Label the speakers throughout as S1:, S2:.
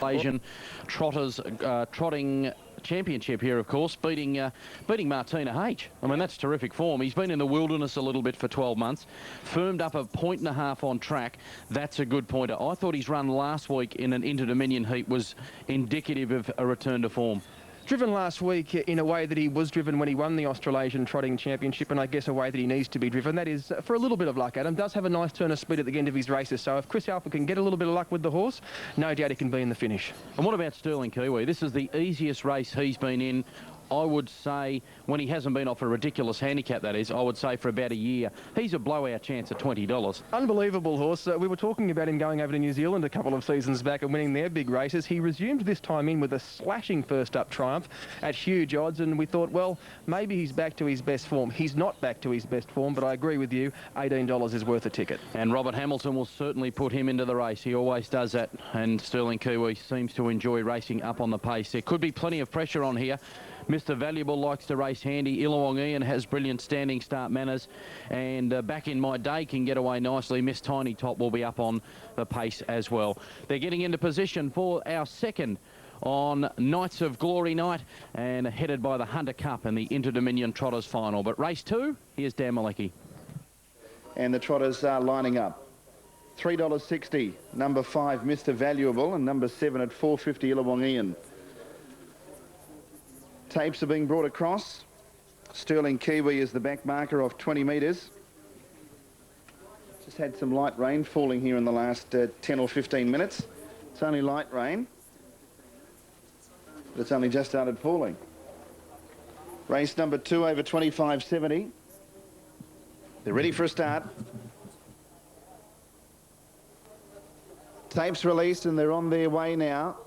S1: Asian Trotters trotting championship here, of course, beating Martina H. I mean, that's terrific form. He's been in the wilderness a little bit for 12 months, firmed up 1.5 points on track. That's a good pointer. I thought his run last week in an Interdominion heat was indicative of a return to form.
S2: Driven last week in a way that he was driven when he won the Australasian Trotting Championship, and I guess a way that he needs to be driven. That is for a little bit of luck. Adam does have a nice turn of speed at the end of his races, so if Chris Alpha can get a little bit of luck with the horse, no doubt he can be in the finish.
S1: And what about Sterling Kiwi? This is the easiest race he's been in, I would say, when he hasn't been off a ridiculous handicap, that is, I would say for about a year. He's a blowout chance at $20.
S2: Unbelievable horse. We were talking about him going over to New Zealand a couple of seasons back and winning their big races. He resumed this time in with a slashing first-up triumph at huge odds, and we thought, well, maybe he's back to his best form. He's not back to his best form, but I agree with you, $18 is worth a ticket.
S1: And Robert Hamilton will certainly put him into the race. He always does that, and Sterling Kiwi seems to enjoy racing up on the pace. There could be plenty of pressure on here. Mr. Valuable likes to race handy. Illawong Ian has brilliant standing start manners, and Back in My Day can get away nicely. Miss Tiny Top will be up on the pace as well. They're getting into position for our second on Knights of Glory night, and headed by the Hunter Cup and the Interdominion Trotters final. But race 2, here's Dan Malecki.
S3: And the Trotters are lining up. $3.60, number 5, Mr. Valuable, and number 7 at $4.50, Illawong Ian. Tapes are being brought across. Sterling Kiwi is the back marker of 20 metres. Just had some light rain falling here in the last 10 or 15 minutes. It's only light rain, but it's only just started falling. Race number 2 over 25.70. They're ready for a start. Tapes released and they're on their way now.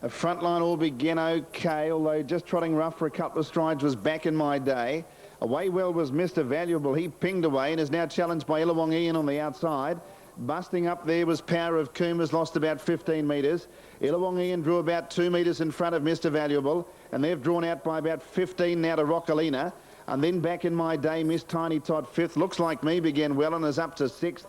S3: A front line all began okay, although just trotting rough for a couple of strides was Back in My Day. Away well was Mr. Valuable. He pinged away and is now challenged by Illawong Ian on the outside. Busting up there was Power of Coomer's, lost about 15 metres. Illawong Ian drew about 2 metres in front of Mr. Valuable, and they've drawn out by about 15 now to Rockalina. And then Back in My Day, Miss Tiny Tot 5th. Looks like me began well and is up to 6th.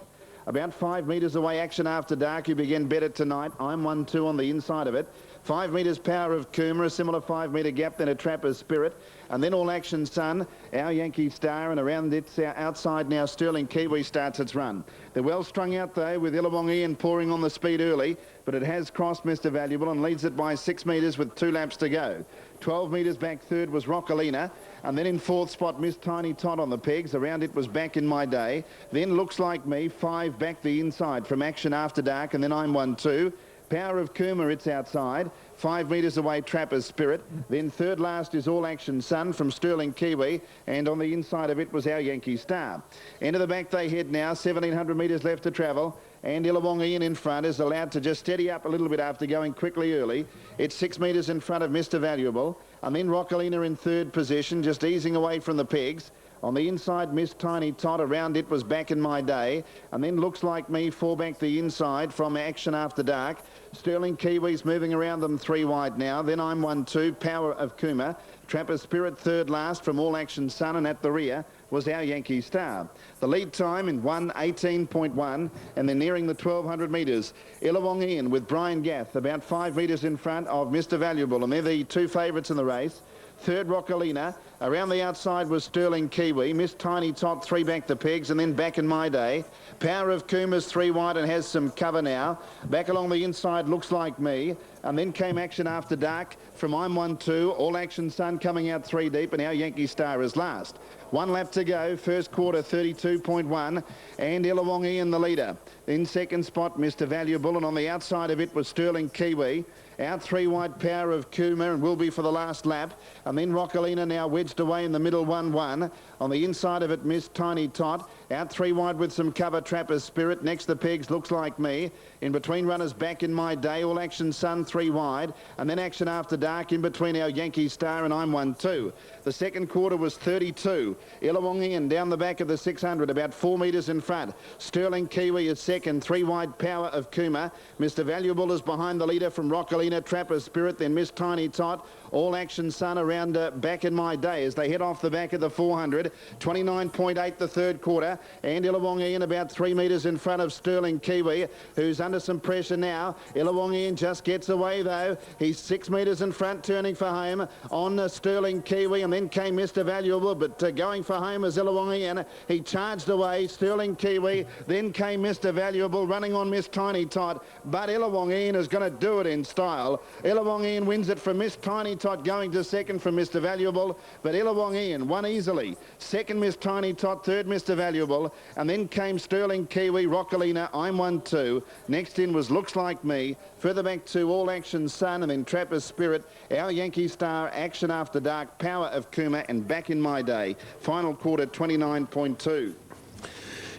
S3: About 5 metres away, Action After Dark, who began better tonight. I'm 1-2 on the inside of it. 5 metres, Power of Coomer, a similar 5 metre gap, then a Trapper's Spirit. And then All Action Sun, Our Yankee Star, and around its outside now, Sterling Kiwi starts its run. They're well strung out, though, with Illawong Ian pouring on the speed early, but it has crossed Mr. Valuable and leads it by 6 metres with 2 laps to go. 12 metres back third was Rockalina, and then in 4th spot, Miss Tiny Tot on the pegs. Around it was Back in My Day. Then Looks Like Me, 5 back the inside from Action After Dark, and then I'm 1-2. Power of Coomer, it's outside. 5 metres away, Trapper's Spirit. Then third last is All Action Sun from Sterling Kiwi, and on the inside of it was Our Yankee Star. Into the back they head now, 1,700 metres left to travel, and Illawong Ian in front is allowed to just steady up a little bit after going quickly early. It's 6 metres in front of Mr. Valuable, and then Rockalina in third position, just easing away from the pegs. On the inside, Miss Tiny Tot. Around it was Back in My Day. And then Looks Like Me, 4 back the inside from Action After Dark. Sterling Kiwi's moving around them 3 wide now. Then I'm 1-2, Power of Coomer. Trapper's Spirit third last from All Action Sun, and at the rear was Our Yankee Star. The lead time in 1:18.1, and they're nearing the 1,200 metres. Illawong Ian with Brian Gath about 5 metres in front of Mr. Valuable, and they're the 2 favourites in the race. Third, Rockalina. Around the outside was Sterling Kiwi. Miss Tiny Tot, 3 back the pegs, and then Back in My Day. Power of Coomer's 3 wide and has some cover now. Back along the inside, Looks Like Me. And then came Action After Dark from I'm 1-2. All Action Sun coming out 3 deep, and Our Yankee Star is last. 1 lap to go, first quarter 32.1, and Illawong Ian the leader. In second spot, Mr. Valuable, and on the outside of it was Sterling Kiwi. Out 3 wide, Power of Coomer, and will be for the last lap. And then Rockalina now wedged away in the middle, 1-1. On the inside of it, Miss Tiny Tot. Out 3 wide with some cover, Trapper's Spirit. Next the pegs, Looks Like Me. In between runners, Back in My Day. All Action Sun, 3 wide. And then Action After Dark in between Our Yankee Star and I'm 1-2. The second quarter was 32. Illawong Ian down the back of the 600, about 4 metres in front. Sterling Kiwi is second. 3 wide Power of Kuma. Mr. Valuable is behind the leader from Rockalina, Trapper's Spirit, then Miss Tiny Tot. All Action Sun around Back in My Day as they head off the back of the 400. 29.8 the third quarter. And Illawong Ian about 3 metres in front of Sterling Kiwi, who's under some pressure now. Illawong Ian just gets away though. He's 6 metres in front, turning for home on Sterling Kiwi, and then came Mr. Valuable, but going for home is Illawong Ian. He charged away Sterling Kiwi, then came Mr. Valuable, running on Miss Tiny Tot, but Illawong Ian is going to do it in style. Illawong Ian wins it from Miss Tiny Tot, going to second from Mr. Valuable, but Illawong Ian won easily. Second Miss Tiny Tot, third Mr. Valuable, and then came Sterling Kiwi, Rockalina, I'm 1-2. Next in was Looks Like Me, further back to All Action Sun, and then Trapper's Spirit, Our Yankee Star, Action After Dark, Power of Kuma, and Back in My Day. Final quarter 29.2.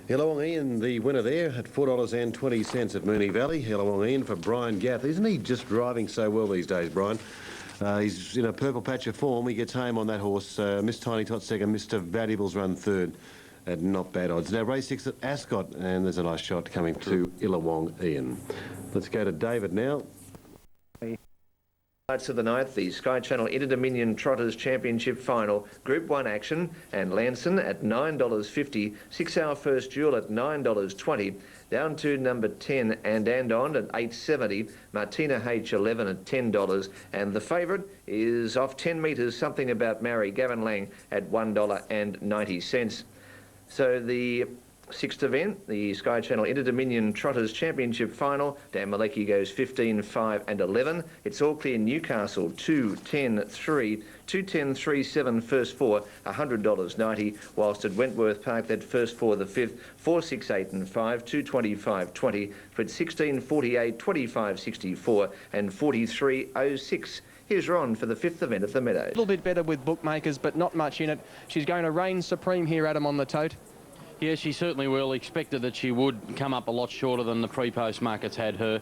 S4: Illawong Ian, the winner there at $4.20 at Moonee Valley. Illawong Ian for Brian Gath. Isn't he just driving so well these days, Brian? He's in a purple patch of form. He gets home on that horse. Miss Tiny Tot second, Mr. Valuable's run third at not bad odds. Now race 6 at Ascot, and there's a nice shot coming to Illawong Ian. Let's go to David now.
S5: Highlights of the night, the Sky Channel Interdominion Trotters Championship Final, Group 1 action, and Lanson at $9.50, 6 Hour First Duel at $9.20, down to number 10 and on at $8.70, Martina H11 at $10, and the favourite is off 10 metres, Something About Mary, Gavin Lang at $1.90. So the sixth event, the Sky Channel Interdominion Trotters Championship Final. Dan Malecki goes 15, 5 and 11. It's all clear Newcastle 2, 10, 3, 2, 10, 3, 7, first 4, $100.90. Whilst at Wentworth Park, that first 4, the 5th, 4, 6, 8 and 5, 225, 20. For 16, 48, 25, 64 and 43.06. Here's Ron for the 5th event at the Meadows.
S2: A little bit better with bookmakers, but not much in it. She's going to reign supreme here, Adam, on the tote.
S1: Yeah, she certainly will. Expected that she would come up a lot shorter than the pre-post markets had her.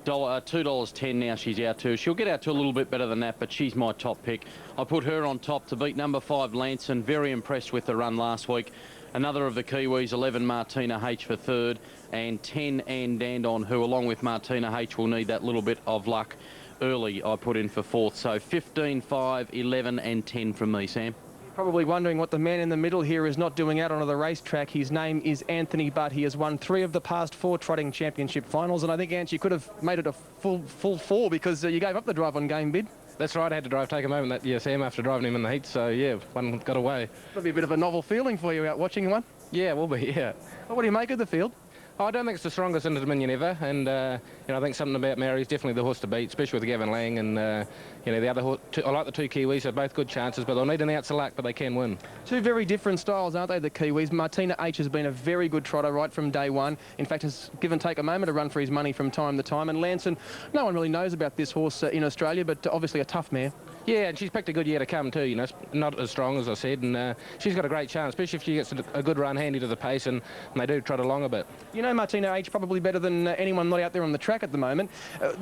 S1: $2.10 now she's out to. She'll get out to a little bit better than that, but she's my top pick. I put her on top to beat number 5 Lanson. Very impressed with the run last week. Another of the Kiwis, 11 Martina H for third, and 10 and Dandon, who along with Martina H will need that little bit of luck early. I put in for fourth. So 15, 5, 11 and 10 from me, Sam.
S2: Probably wondering what the man in the middle here is not doing out onto the racetrack. His name is Anthony Butt. He has won 3 of the past 4 trotting championship finals, and I think, Ant, you could have made it a full 4 because you gave up the drive on game bid.
S6: That's right, I had to drive take him home in that year, Sam, after driving him in the heat, so yeah, one got away.
S2: That'll be a bit of a novel feeling for you out watching one.
S6: Yeah, will be, yeah.
S2: Well, what do you make of the field?
S6: I don't think it's the strongest Interdominion ever, and I think Something About Mary is definitely the horse to beat, especially with Gavin Lang, and the other horse. I like the 2 Kiwis, they're both good chances, but they'll need an ounce of luck, but they can win. 2
S2: very different styles, aren't they, the Kiwis? Martina H has been a very good trotter right from day one. In fact, has given Take a Moment to run for his money from time to time, and Lanson, no one really knows about this horse in Australia, but obviously a tough mare.
S6: Yeah, and she's picked a good year to come too, not as strong as I said, and she's got a great chance, especially if she gets a good run handy to the pace, and they do trot along a bit.
S2: You know Martina H probably better than anyone not out there on the track at the moment.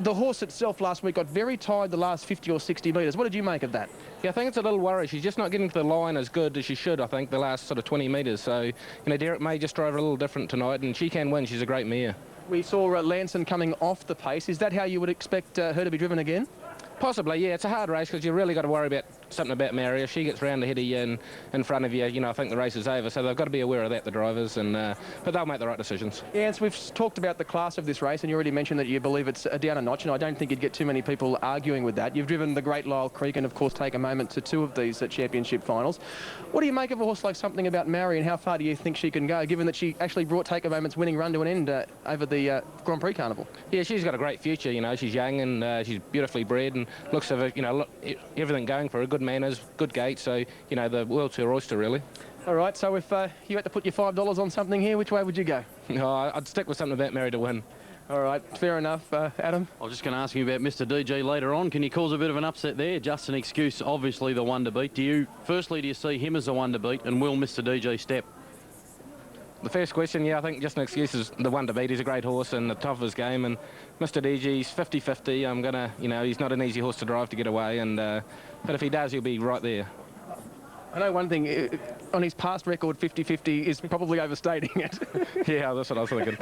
S2: The horse itself last week got very tired the last 50 or 60 metres. What did you make of that?
S6: Yeah, I think it's a little worry. She's just not getting to the line as good as she should, I think, the last sort of 20 metres. So, Derek May just drove her a little different tonight, and she can win. She's a great mare.
S2: We saw Lanson coming off the pace. Is that how you would expect her to be driven again?
S6: Possibly, yeah. It's a hard race because you really got to worry about Something About Mary. If she gets round ahead of you and in front of you, I think the race is over. So they've got to be aware of that, the drivers, and but they'll make the right decisions.
S2: Yeah, so we've talked about the class of this race, and you already mentioned that you believe it's down a notch, and I don't think you'd get too many people arguing with that. You've driven the Great Lyle Creek and, of course, Take a Moment to 2 of these championship finals. What do you make of a horse like Something About Mary, and how far do you think she can go, given that she actually brought Take a Moment's winning run to an end over the Grand Prix Carnival?
S6: Yeah, she's got a great future. She's young and she's beautifully bred and looks of everything going for her. Good manners, good gait. So, the world's her oyster, really.
S2: All right, so if you had to put your $5 on something here, which way would you go?
S6: No, I'd stick with Something About Mary to win.
S2: All right, fair enough. Adam?
S1: I was just going to ask you about Mr. DG later on. Can you cause a bit of an upset there? Just an excuse, obviously the one to beat. Firstly, do you see him as the one to beat, and will Mr. DG step?
S6: The first question, yeah, I think just an excuse is the one to beat. He's a great horse and the top of his game, and Mr. DG's 50-50. I'm going to, he's not an easy horse to drive to get away, and but if he does, he'll be right there.
S2: I know one thing, on his past record, 50-50 is probably overstating it.
S6: Yeah, that's what I was thinking.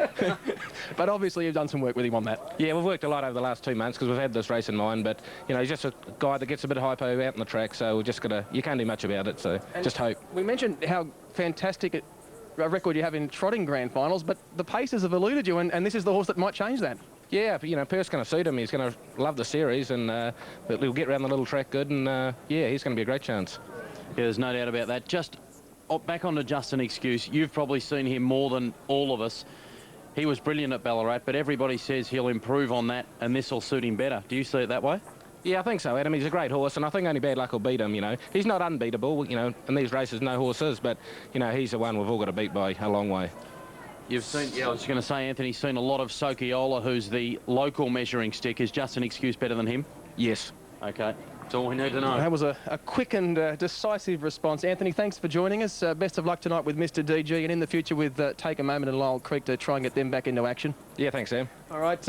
S2: But obviously you've done some work with him on that.
S6: Yeah, we've worked a lot over the last 2 months because we've had this race in mind, but, you know, he's just a guy that gets a bit of hypo out on the track, so we're just got to, you can't do much about it, so just hope.
S2: We mentioned how fantastic a record you have in trotting grand finals, but the paces have eluded you, and this is the horse that might change that.
S6: Yeah, but, you know, Perth's going to suit him. He's going to love the series, and he'll get around the little track good, and, yeah, he's going to be a great chance.
S1: Yeah, there's no doubt about that. Just back on to Just an Excuse. You've probably seen him more than all of us. He was brilliant at Ballarat, but everybody says he'll improve on that, and this will suit him better. Do you see it that way?
S6: Yeah, I think so, Adam. He's a great horse, and I think only bad luck will beat him, you know. He's not unbeatable, you know, in these races no horse is, but, you know, he's the one we've all got to beat by a long way.
S1: You've seen, yeah, I was going to say, Anthony's seen a lot of Sokiola, who's the local measuring stick. Is Just an Excuse better than him?
S6: Yes.
S1: Okay. That's all we need to know.
S2: That was a quick and decisive response. Anthony, thanks for joining us. Best of luck tonight with Mr. DG, and in the future with Take a Moment and Lyell Creek to try and get them back into action.
S6: Yeah, thanks, Sam.
S2: All right,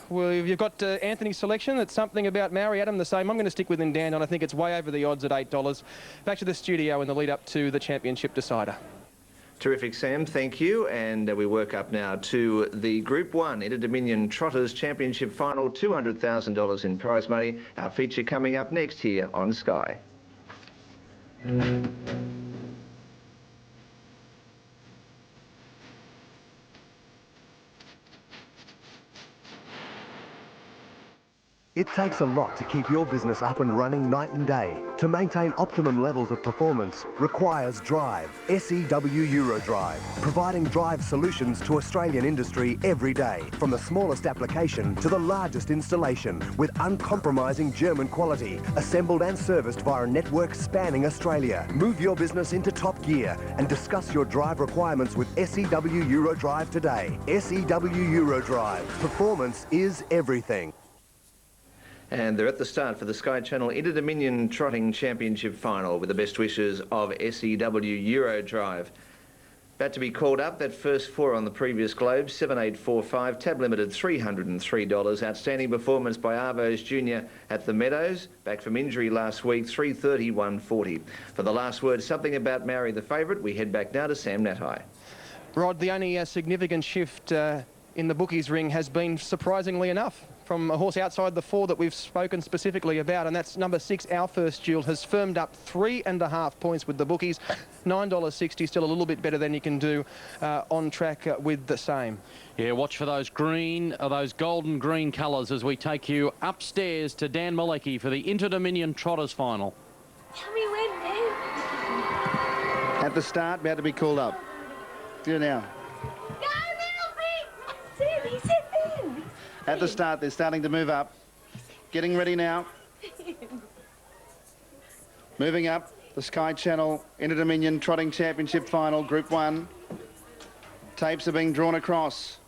S2: well, you've got Anthony's selection. It's Something About Maori. Adam, the same. I'm going to stick with Ndandon. I think it's way over the odds at $8. Back to the studio in the lead up to the championship decider.
S5: Terrific, Sam. Thank you. And we work up now to the Group 1 Interdominion Trotters Championship Final, $200,000 in prize money. Our feature coming up next here on Sky.
S7: It takes a lot to keep your business up and running night and day. To maintain optimum levels of performance requires Drive, SEW Eurodrive, providing drive solutions to Australian industry every day, from the smallest application to the largest installation, with uncompromising German quality, assembled and serviced via a network spanning Australia. Move your business into top gear and discuss your drive requirements with SEW Eurodrive today. SEW Eurodrive. Performance is everything.
S5: And they're at the start for the Sky Channel Interdominion Trotting Championship Final with the best wishes of SEW Eurodrive. About to be called up, that first four on the previous Globe, 7845, tab limited $303. Outstanding performance by Arvos Jr. at the Meadows, back from injury last week, 330, 140. For the last word, Something About Maori, the favourite, we head back now to Sam Natai.
S2: Rod, the only significant shift in the bookies ring has been, surprisingly enough, from a horse outside the four that we've spoken specifically about, and that's number 6, Our First Duel, has firmed up 3.5 points with the bookies. $9.60, still a little bit better than you can do on track with the same.
S1: Yeah, watch for those green, those golden green colours as we take you upstairs to Dan Malecki for the Interdominion Trotters final.
S8: Tell me when, Dan.
S3: At the start, about to be called up. Here now.
S8: Go, little bit. Sam, he said then.
S3: At the start, they're starting to move up. Getting ready now. Moving up, the Sky Channel Interdominion Trotting Championship Final, Group 1. Tapes are being drawn across.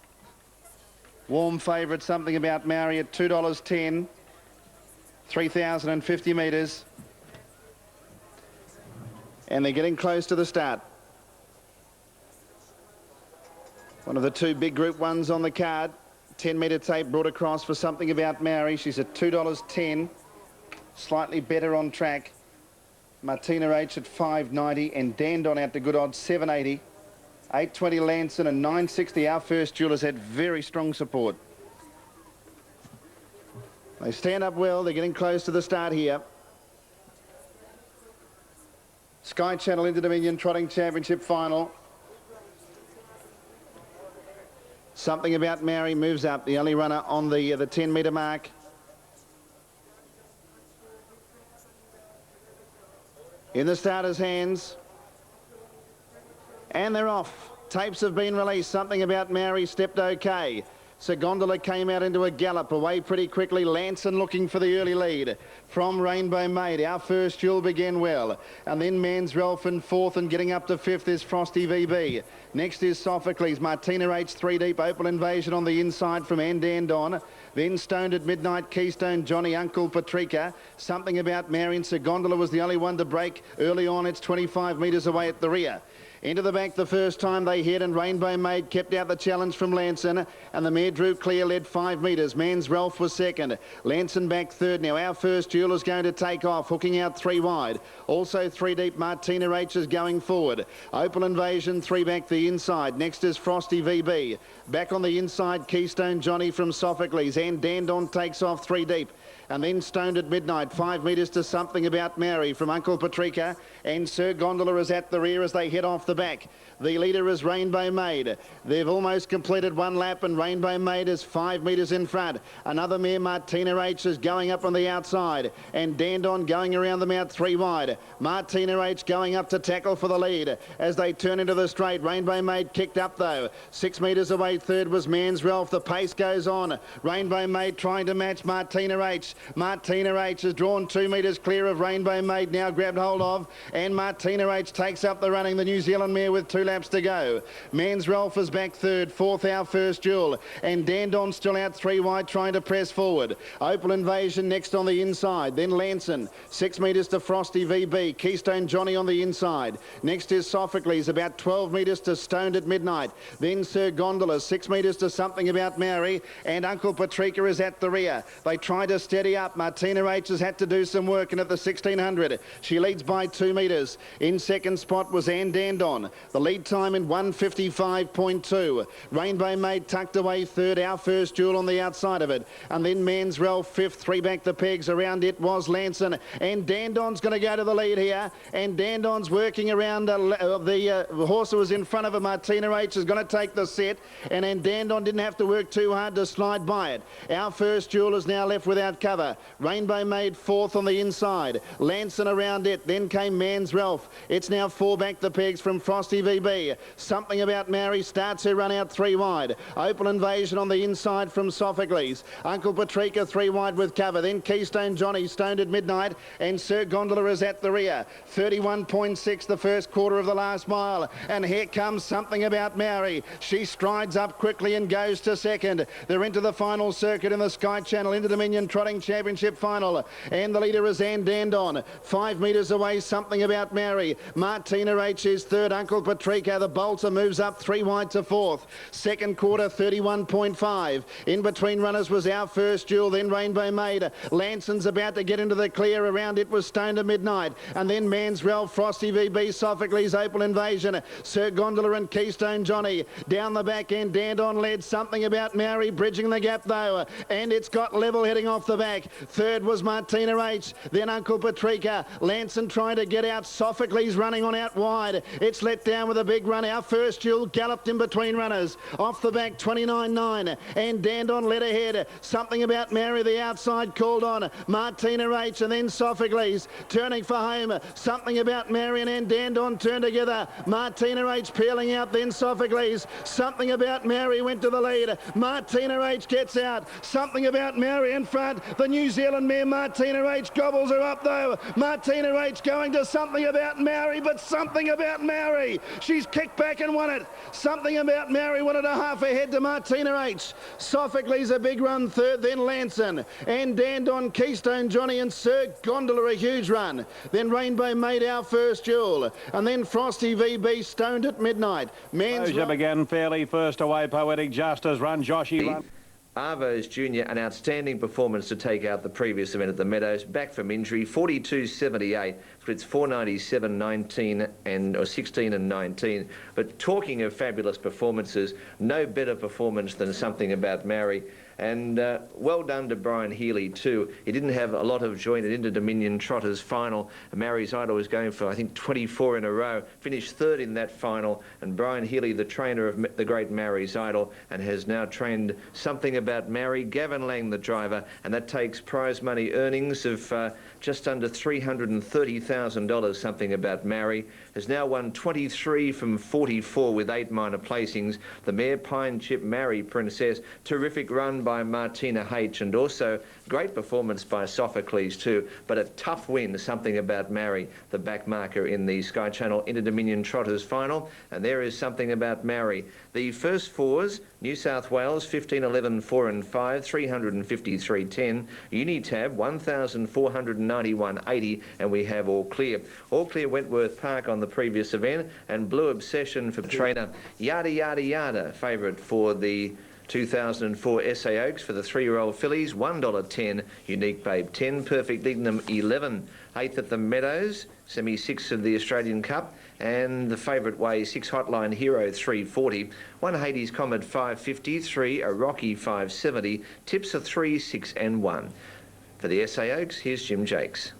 S3: Warm favourite, Something About Maori at $2.10. 3,050 metres. And they're getting close to the start. One of the two big Group 1s on the card. 10-metre tape brought across for Something About Maori. She's at $2.10. Slightly better on track. Martina H at $5.90 and Dandon out to good odds, $7.80. $8.20 Lanson and $9.60 Our First Duel has had very strong support. They stand up well. They're getting close to the start here. Sky Channel Interdominion Trotting Championship Final. Something About Maori moves up, the only runner on the 10-metre mark. In the starter's hands. And they're off. Tapes have been released. Something About Maori stepped okay. Gondola came out into a gallop, away pretty quickly. Lanson looking for the early lead from Rainbow Maid. Our First Duel began well. And then Mans Ralph in fourth, and getting up to fifth is Frosty VB. Next is Sophocles. Martina H 3 deep. Opal Invasion on the inside from Andandon. Then Stoned at Midnight, Keystone, Johnny, Uncle Patrika. Something About Maori and Gondola was the only one to break early on. It's 25 metres away at the rear. Into the back the first time they hit, and Rainbow Maid kept out the challenge from Lanson, and the mare drew clear, led 5 metres. Mans Ralph was second. Lanson back third. Now Our First Duel is going to take off, hooking out 3 wide. Also 3 deep, Martina H is going forward. Opal Invasion 3 back the inside. Next is Frosty VB. Back on the inside, Keystone Johnny from Sophocles, and Dandon takes off 3 deep. And then Stoned at Midnight, 5 metres to Something About Mary from Uncle Patrica, and Sir Gondola is at the rear as they head off the back. The leader is Rainbow Maid. They've almost completed 1 lap, and Rainbow Maid is 5 metres in front. Another mare, Martina H, is going up on the outside, and Dandon going around them out 3 wide. Martina H going up to tackle for the lead as they turn into the straight. Rainbow Maid kicked up though. 6 metres away, third was Mans Ralph. The pace goes on. Rainbow Maid trying to match Martina H. Martina H has drawn 2 metres clear of Rainbow Maid, now grabbed hold of, and Martina H takes up the running, the New Zealand mare with 2 laps to go. Mans Ralph is back third, fourth Our First Duel, and Dandon still out 3 wide trying to press forward. Opal Invasion next on the inside, then Lanson, 6 metres to Frosty VB, Keystone Johnny on the inside. Next is Sophocles, about 12 metres to Stoned at Midnight, then Sir Gondola, 6 metres to Something About Mary, and Uncle Patrica is at the rear. They try to steady up. Martina H has had to do some work, and at the 1600 she leads by 2 metres. In second spot was Anne Dandon, the lead time in 1:55.2. Rainbow Maid tucked away third, Our First Duel on the outside of it, and then Mans Ralph fifth. 3 back the pegs. Around it was Lanson, and Dandon's going to go to the lead here, and Dandon's working around the horse who was in front of her. Martina H is going to take the set, and then Dandon didn't have to work too hard to slide by it. Our First Duel is now left without cover. Rainbow Maid fourth on the inside. Lanson around it. Then came Mans Ralph. It's now 4 back the pegs from Frosty VB. Something About Mary starts her run out 3 wide. Opal Invasion on the inside from Sophocles. Uncle Patrica 3 wide with cover. Then Keystone Johnny, Stoned at Midnight, and Sir Gondola is at the rear. 31.6 the first quarter of the last mile. And here comes Something About Mary. She strides up quickly and goes to second. They're into the final circuit in the Sky Channel Interdominion Trotting Championship final, and the leader is Anne Dandon. 5 metres away, Something About Mary. Martina H is third. Uncle Patrica, the bolter, moves up 3 wide to fourth. Second quarter, 31.5. In between runners was Our First Duel, then Rainbow Maid. Lanson's about to get into the clear. Around it was Stoned at Midnight, and then Mans Ralph, Frosty VB, Sophocles, Opal Invasion, Sir Gondola and Keystone Johnny. Down the back end, Dandon led. Something About Mary bridging the gap though, and it's got level heading off the back. Third was Martina H, then Uncle Patrica. Lanson trying to get out. Sophocles running on out wide. It's let down with a big run. Our First Duel galloped in between runners. Off the back, 29.9, and Dandon led ahead. Something About Mary, the outside, called on. Martina H and then Sophocles turning for home. Something About Mary and Dandon turn together. Martina H peeling out, then Sophocles. Something About Mary went to the lead. Martina H gets out. Something About Mary in front. The New Zealand mare Martina H gobbles her up though. Martina H going to Something About Mary, but Something About Mary, she's kicked back and won it. Something About Mary won it a half ahead to Martina H. Sophocles a big run third, then Lanson, and Dandon, Keystone Johnny and Sir Gondola a huge run. Then Rainbow Maid, Our First Duel, and then Frosty VB, Stoned at Midnight.
S9: Exposure began fairly. First away, Poetic Justice, run Joshy. Run.
S5: Arvos Jr., an outstanding performance to take out the previous event at the Meadows. Back from injury, 42.78, splits 497.19 and 16 and 19. But talking of fabulous performances, no better performance than Something About Mary. And well done to Brian Healy too. He didn't have a lot of joy in the Interdominion Trotters final. Mary's Idol was going for, I think, 24 in a row. Finished third in that final. And Brian Healy, the trainer of the great Mary's Idol, and has now trained Something About Mary. Gavin Lang, the driver, and that takes prize money earnings of just under $330,000. Something About Mary has now won 23 from 44 with 8 minor placings. The mare Pine Chip Mary Princess, terrific run won by Martina H, and also great performance by Sophocles too, but a tough win, Something About Mary, the back marker in the Sky Channel Interdominion Trotters final, and there is Something About Mary. The first fours, New South Wales 15, 11, 4 and 5, 353.10, Unitab 1,491.80, and we have All Clear. All Clear Wentworth Park on the previous event, and Blue Obsession for trainer Yada Yada Yada, favourite for the 2004 SA Oaks for the 3-year-old fillies, $1.10, Unique Babe 10, Perfect Dignum 11, 8th at the Meadows, semi-6 of the Australian Cup, and the favourite way 6 Hotline Hero 340, 1 Hades Comet 550, 3 a Rocky 570, tips are 3, 6 and 1. For the SA Oaks, here's Jim Jakes.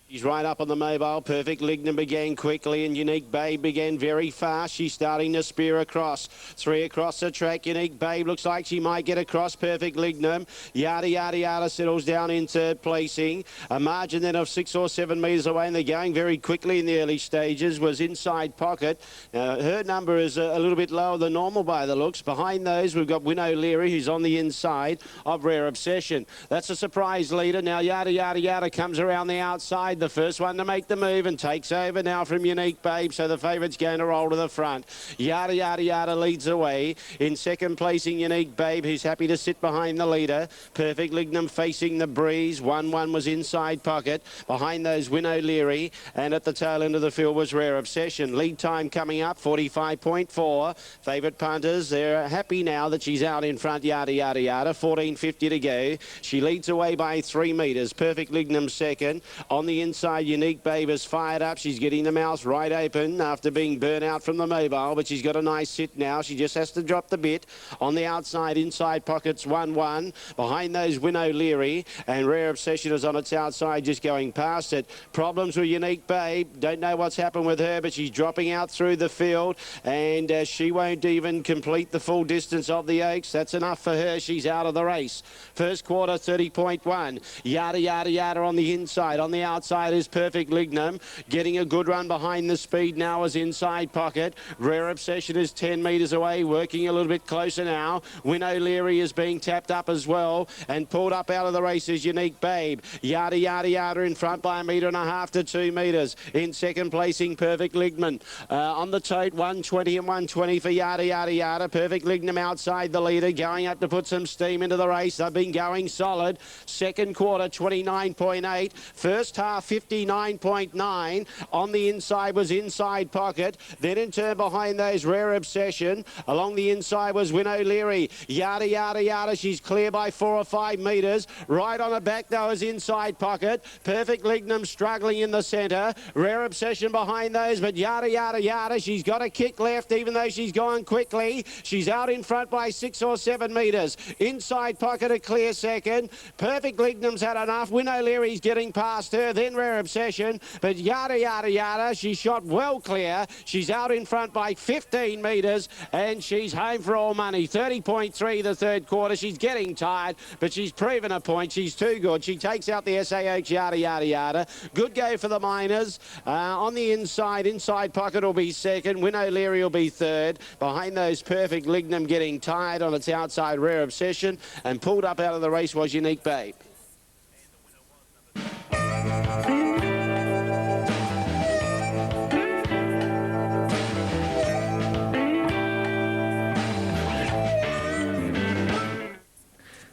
S10: She's right up on the mobile. Perfect Lignum began quickly and Unique Babe began very fast. She's starting to spear across. 3 across the track. Unique Babe looks like she might get across. Perfect Lignum. Yada Yada Yada settles down in third placing. A margin then of 6 or 7 metres away, and they're going very quickly in the early stages. Was Inside Pocket. Her number is a little bit lower than normal by the looks. Behind those we've got Win O'Leary, who's on the inside of Rare Obsession. That's a surprise leader. Now Yada Yada Yada comes around the outside. The first one to make the move and takes over now from Unique Babe, so the favourite's going to roll to the front. Yada Yada Yada leads away. In second placing, Unique Babe, who's happy to sit behind the leader. Perfect Lignum facing the breeze. 1-1 was Inside Pocket. Behind those, Win O'Leary, and at the tail end of the field was Rare Obsession. Lead time coming up, 45.4. Favourite punters, they're happy now that she's out in front. Yada Yada Yada, 14.50 to go. She leads away by 3 metres. Perfect Lignum second. On the inside, Unique Babe is fired up. She's getting the mouth right open after being burnt out from the mobile, but she's got a nice sit now. She just has to drop the bit. On the outside, Inside Pockets 1-1. Behind those, Win O'Leary, and Rare Obsession is on its outside just going past it. Problems with Unique Babe. Don't know what's happened with her, but she's dropping out through the field, and she won't even complete the full distance of the Oaks. That's enough for her. She's out of the race. First quarter, 30.1. Yada Yada Yada on the inside. On the outside is Perfect Lignum, getting a good run behind the speed now as Inside Pocket. Rare Obsession is 10 metres away, working a little bit closer now. Win O'Leary is being tapped up as well, and pulled up out of the race is Unique Babe. Yada Yada Yada in front by 1.5 metres to 2 metres. In second placing, Perfect Lignum. On the tote, 120 and 120 for Yada Yada Yada. Perfect Lignum outside the leader, going up to put some steam into the race. They've been going solid. Second quarter, 29.8. First half, 59.9. On the inside was Inside Pocket. Then in turn behind those, Rare Obsession. Along the inside was Win O'Leary. Yada Yada Yada. She's clear by 4 or 5 metres. Right on her back though is Inside Pocket. Perfect Lignum struggling in the centre. Rare Obsession behind those, but Yada Yada Yada. She's got a kick left even though she's gone quickly. She's out in front by 6 or 7 metres. Inside Pocket a clear second. Perfect Lignum's had enough. Win O'Leary's getting past her. Then Rare Obsession, but Yada Yada Yada, she shot well clear. She's out in front by 15 metres, and she's home for all money. 30.3 the third quarter. She's getting tired, but she's proven a point. She's too good. She takes out the SA Oaks. Yada Yada Yada. Good go for the Miners. On the inside, Inside Pocket will be second. Win O'Leary will be third. Behind those, Perfect Lignum getting tired on its outside, Rare Obsession, and pulled up out of the race was Unique Babe.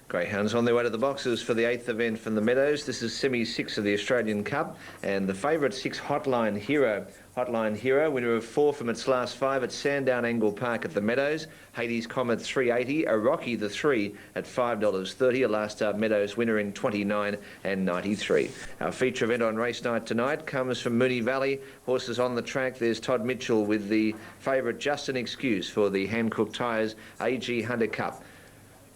S5: Greyhounds on their way to the boxes for the 8th event from the Meadows. This is semi-6 of the Australian Cup, and the favourite 6 Hotline Hero. Hotline Hero, winner of 4 from its last 5 at Sandown Angle Park at the Meadows. Hades Comet 380, a Rocky the 3 at $5.30, a last start Meadows winner in 29 and 93. Our feature event on race night tonight comes from Moonee Valley. Horses on the track. There's Todd Mitchell with the favourite Just an Excuse for the Hankook Tyres AG Hunter Cup.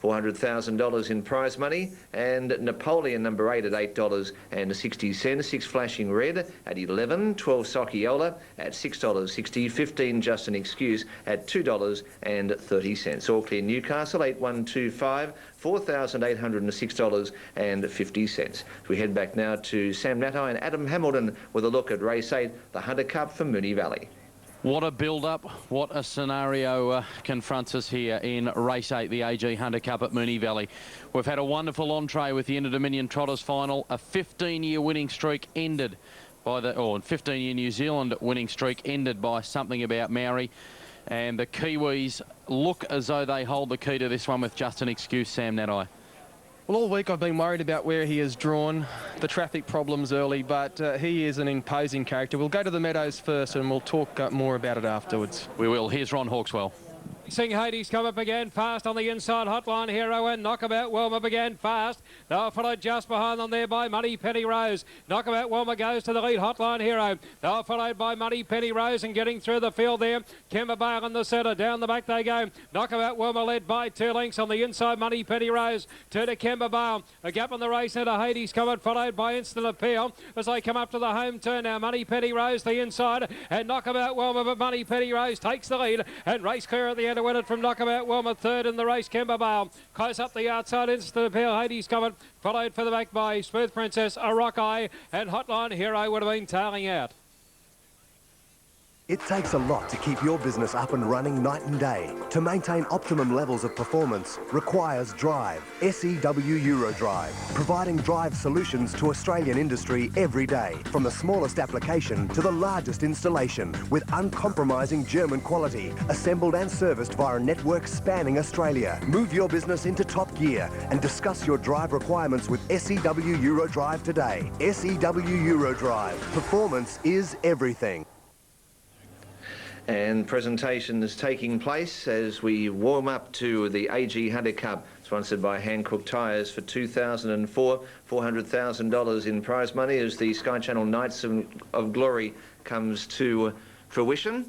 S5: $400,000 in prize money, and Napoleon number 8 at $8.60, 6 Flashing Red at 11, 12 Socchiola at $6.60, 15 Just an Excuse at $2.30. All Clear Newcastle 8125, $4,806.50. We head back now to Sam Natai and Adam Hamilton with a look at race 8, the Hunter Cup for Moonee Valley.
S1: What a build-up, what a scenario confronts us here in Race 8, the AG Hunter Cup at Moonee Valley. We've had a wonderful entree with the Interdominion Trotters final. A 15-year winning streak ended by 15-year New Zealand winning streak ended by Something About Maori. And the Kiwis look as though they hold the key to this one with just an excuse, Sam Nadai.
S2: Well, all week I've been worried about where he has drawn, the traffic problems early, but he is an imposing character. We'll go to the Meadows first and we'll talk more about it afterwards.
S1: We will. Here's Ron Hawkswell.
S11: Sing Hades come up again fast on the inside. Hotline Hero and Knockabout Wilma began fast. They were followed just behind them there by Muddy Penny Rose. Knockabout Wilma goes to the lead. Hotline Hero. They were followed by Muddy Penny Rose and getting through the field there. Kemba Bale in the centre. Down the back they go. Knockabout Wilma led by 2 lengths on the inside. Muddy Penny Rose to Kemba Bale. A gap on the race into Hades coming followed by Instant Appeal as they come up to the home turn now. Muddy Penny Rose the inside and Knockabout Wilma, but Muddy Penny Rose takes the lead and race clear at the end to win it from Knockabout Wilma. Third in the race, Kemba Bale. Close up the outside, Instant Appeal. Hades coming, followed for the back by Smooth Princess, a Rock Eye, and Hotline Hero would have been tailing out.
S7: It takes a lot to keep your business up and running night and day. To maintain optimum levels of performance requires Drive, SEW Eurodrive, providing drive solutions to Australian industry every day, from the smallest application to the largest installation, with uncompromising German quality, assembled and serviced via a network spanning Australia. Move your business into top gear and discuss your drive requirements with SEW Eurodrive today. SEW Eurodrive. Performance is everything.
S5: And presentation is taking place as we warm up to the AG Hunter Cup, sponsored by Hankook Tyres for 2004, $400,000 in prize money as the Sky Channel Nights of Glory comes to fruition.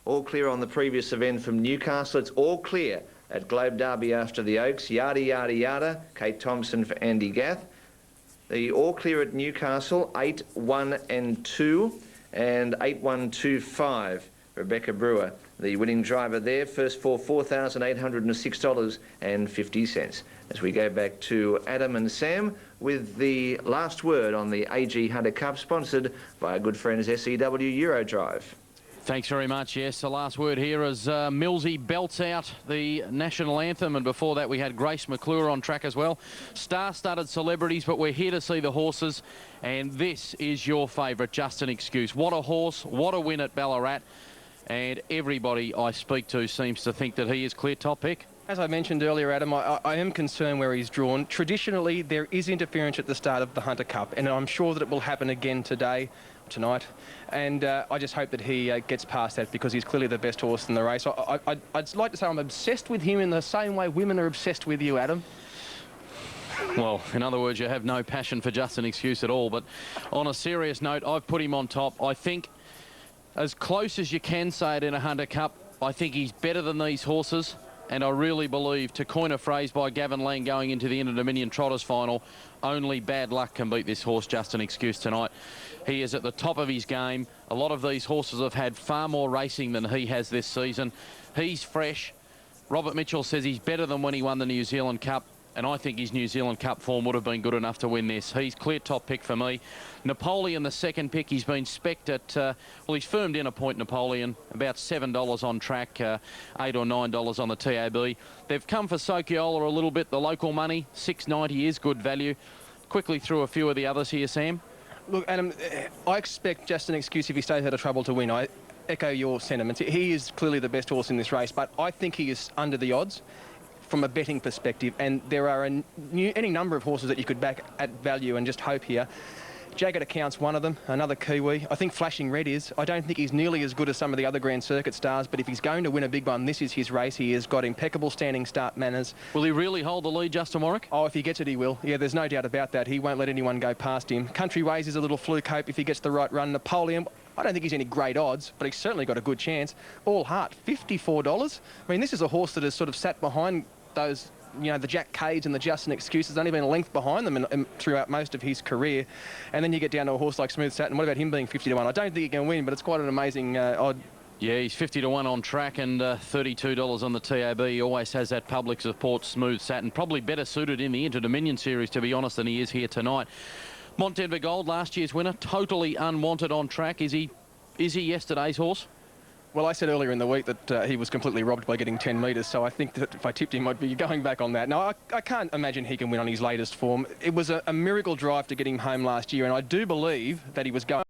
S5: All clear on the previous event from Newcastle. It's all clear at Globe Derby after the Oaks. Yada, yada, yada. Kate Thompson for Andy Gath. The all clear at Newcastle, 8, 1 and 2 and 8, 1, 2, 5. Rebecca Brewer, the winning driver there, first for $4,806.50. As we go back to Adam and Sam with the last word on the AG Hunter Cup, sponsored by our good friends SEW Eurodrive.
S1: Thanks very much. Yes, the last word here as Millsy belts out the national anthem, and before that we had Grace McClure on track as well. Star-studded celebrities, but we're here to see the horses, and this is your favourite, Just an Excuse. What a horse, what a win at Ballarat. And everybody I speak to seems to think that he is clear top pick.
S2: As I mentioned earlier, Adam, I am concerned where he's drawn. Traditionally, there is interference at the start of the Hunter Cup, and I'm sure that it will happen again tonight. And I just hope that he gets past that, because he's clearly the best horse in the race. I'd like to say I'm obsessed with him in the same way women are obsessed with you, Adam.
S1: Well, in other words, you have no passion for Just an Excuse at all. But on a serious note, I've put him on top. I think, as close as you can say it in a Hunter Cup, I think he's better than these horses. And I really believe, to coin a phrase by Gavin Lang going into the Interdominion Trotters final, only bad luck can beat this horse, Just an Excuse, tonight. He is at the top of his game. A lot of these horses have had far more racing than he has this season. He's fresh. Robert Mitchell says he's better than when he won the New Zealand Cup. And I think his New Zealand Cup form would have been good enough to win this. He's clear top pick for me. Napoleon, the second pick, he's been specced at, well, he's firmed in a point, Napoleon, about $7 on track, $8 or $9 on the TAB. They've come for Sokiola a little bit. The local money, $6.90 is good value. Quickly through a few of the others here, Sam.
S2: Look, Adam, I expect Just an Excuse, if he stays out of trouble, to win. I echo your sentiments. He is clearly the best horse in this race, but I think he is under the odds from a betting perspective, and there are any number of horses that you could back at value and just hope here. Jagged Account's one of them, another Kiwi. I think Flashing Red is. I don't think he's nearly as good as some of the other Grand Circuit stars, but if he's going to win a big one, this is his race. He has got impeccable standing start manners.
S1: Will he really hold the lead, Justin Warwick?
S2: Oh, if he gets it, he will. Yeah, there's no doubt about that. He won't let anyone go past him. Country Ways is a little fluke hope if he gets the right run. Napoleon, I don't think he's any great odds, but he's certainly got a good chance. All Heart, $54. I mean, this is a horse that has sort of sat behind those, you know, the Jack Cades and the Just an Excuse. There's only been a length behind them throughout most of his career. And then you get down to a horse like Smooth Satin. What about him being 50 to 1? I don't think he can win, but it's quite an amazing odd.
S1: Yeah, he's 50 to 1 on track and $32 on the TAB. He always has that public support, Smooth Satin. Probably better suited in the Interdominion series, to be honest, than he is here tonight. Mont Denver Gold, last year's winner, totally unwanted on track. Is he yesterday's horse?
S2: Well, I said earlier in the week that he was completely robbed by getting 10 metres, so I think that if I tipped him, I'd be going back on that. Now, I can't imagine he can win on his latest form. It was a miracle drive to get him home last year, and I do believe that he was going